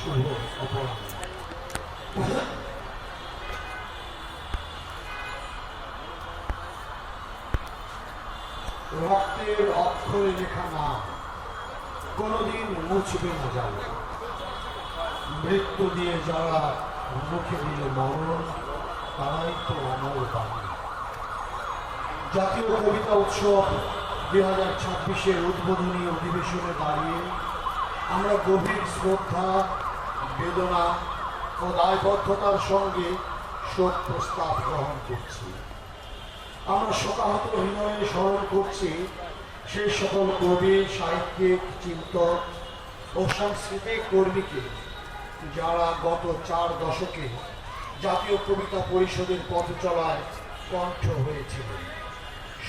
শুভ অপরাহ্ন। রক্তের অক্ষরে লেখা নাম কোনদিন মুছবে না যাবে। মৃত্যু দিয়ে যারা মুখে দিল মরণ, তারাই তো অমর বাণী। জাতীয় কবিতা উৎসব 2026-এর উদ্বোধনী অধিবেশনে দাঁড়িয়ে আমরা গভীর শ্রদ্ধা, বেদনা ও দায়বদ্ধতার সঙ্গে শোক প্রস্তাব গ্রহণ করছি। আমরা শোকাহত হৃদয়ে স্মরণ করছি সেই সকল কবি, সাহিত্যিক, চিন্তক ও সাংস্কৃতিক কর্মীকে যারা গত 4 দশকে জাতীয় কবিতা পরিষদের পথ চলায় কণ্ঠ হয়েছিলেন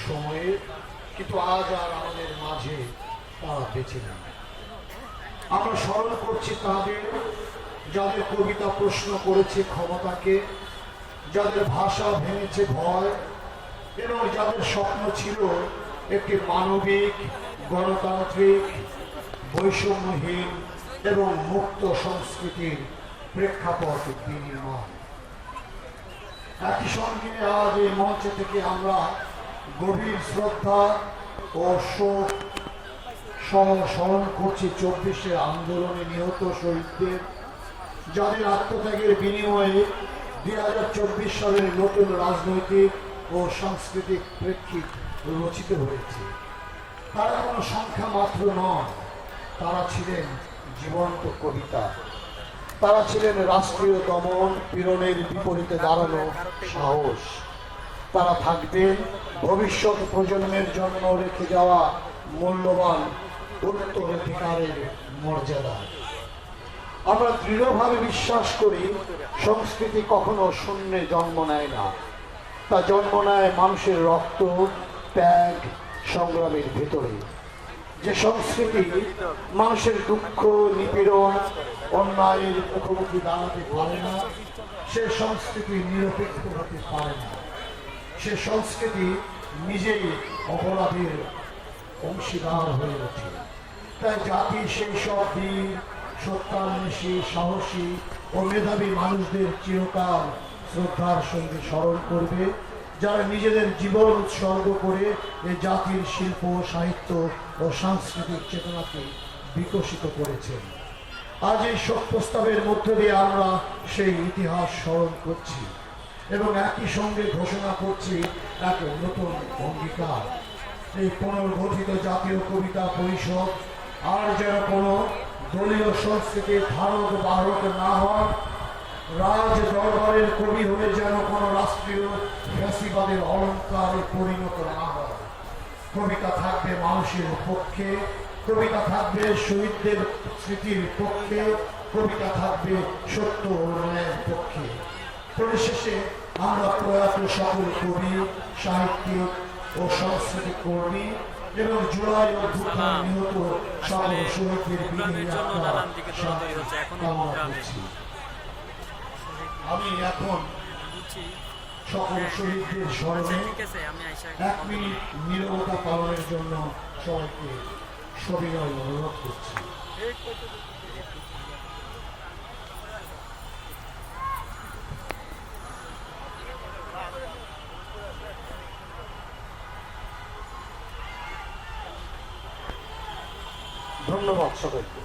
সময়ে, কিন্তু আজ আর আমাদের মাঝে তারা বেঁচে নেই। আমরা স্মরণ করছি তাদের, যাদের কবিতা প্রশ্ন করেছে ক্ষমতাকে, যাদের ভাষা ভেঙেছে ভয়, এবং যাদের স্বপ্ন ছিল একটি মানবিক, গণতান্ত্রিক, বৈষম্যহীন এবং মুক্ত সংস্কৃতির প্রেক্ষাপট বিনির্মাণ। একই সঙ্গে আজ এই মঞ্চ থেকে আমরা গভীর শ্রদ্ধা ও শোক সহ স্মরণ করছি 24-এর আন্দোলনে নিহত শহীদদের, যাদের আত্মত্যাগের বিনিময়ে 2024 সালের নতুন রাজনৈতিক ও সাংস্কৃতিক প্রেক্ষিত রচিত হয়েছে। তারা কোনো সংখ্যা মাত্র নয়, তারা ছিলেন জীবন্ত কবিতা। তারা ছিলেন রাষ্ট্রীয় দমন পীড়নের বিপরীতে দাঁড়ানো সাহস। তারা থাকবেন ভবিষ্যৎ প্রজন্মের জন্য রেখে যাওয়া মূল্যবান উত্তরাধিকারের মর্যাদা। আমরা দৃঢ়ভাবে বিশ্বাস করি সংস্কৃতি কখনো শূন্যে জন্ম নেয় না, তা জন্ম নেয় মানুষের রক্ত, ত্যাগ, সংগ্রামের ভেতরে। যে সংস্কৃতি মানুষের দুঃখ, নিপীড়ন, অন্যায়ের মুখোমুখি দাঁড়াতে পারে না, সে সংস্কৃতি নিরপেক্ষ হতে পারে না। সে সংস্কৃতি নিজেই অপরাধের অংশীদার হয়ে ওঠে। তাই জাতি সেই সব বীর, সত্যান্বেষী, সাহসী ও মেধাবী মানুষদের চিরকাল শ্রদ্ধার সঙ্গে স্মরণ করবে, যারা নিজেদের জীবন উৎসর্গ করে এ জাতির শিল্প, সাহিত্য ও সাংস্কৃতিক চেতনাকে বিকশিত করেছেন। আজ এই শোক প্রস্তাবের মধ্য দিয়ে আমরা সেই ইতিহাস স্মরণ করছি এবং একই সঙ্গে ঘোষণা করছি এক নতুন অঙ্গীকার। এই পুনর্গঠিত জাতীয় কবিতা পরিষদ আর যেন কোনো দলীয় সংস্কৃতির ধারক বাহক না হয়, রাজ দরবারের কবি হয়ে যেন কোনো রাষ্ট্রীয় ফ্যাসিবাদের অলঙ্কারে পরিণত না হয়। কবিতা থাকবে মানুষের পক্ষে, কবিতা থাকবে শহীদদের স্মৃতির পক্ষে, কবিতা থাকবে সত্য ও ন্যায়ের পক্ষে। পরিশেষে আমরা প্রয়াত সকল কবি, সাহিত্যিক ও সাংস্কৃতিক কর্মী এবং জুলাই অভ্যুত্থান নিহত সকল শহীদদের বিদায়ী আত্মার কামনা করছি। আমি এখন সকল শহীদদের স্মরণে 1 মিনিট নীরবতা পালনের জন্য সবাইকে সবিনয় অনুরোধ করছি। ধন্যবাদ সবাইকে।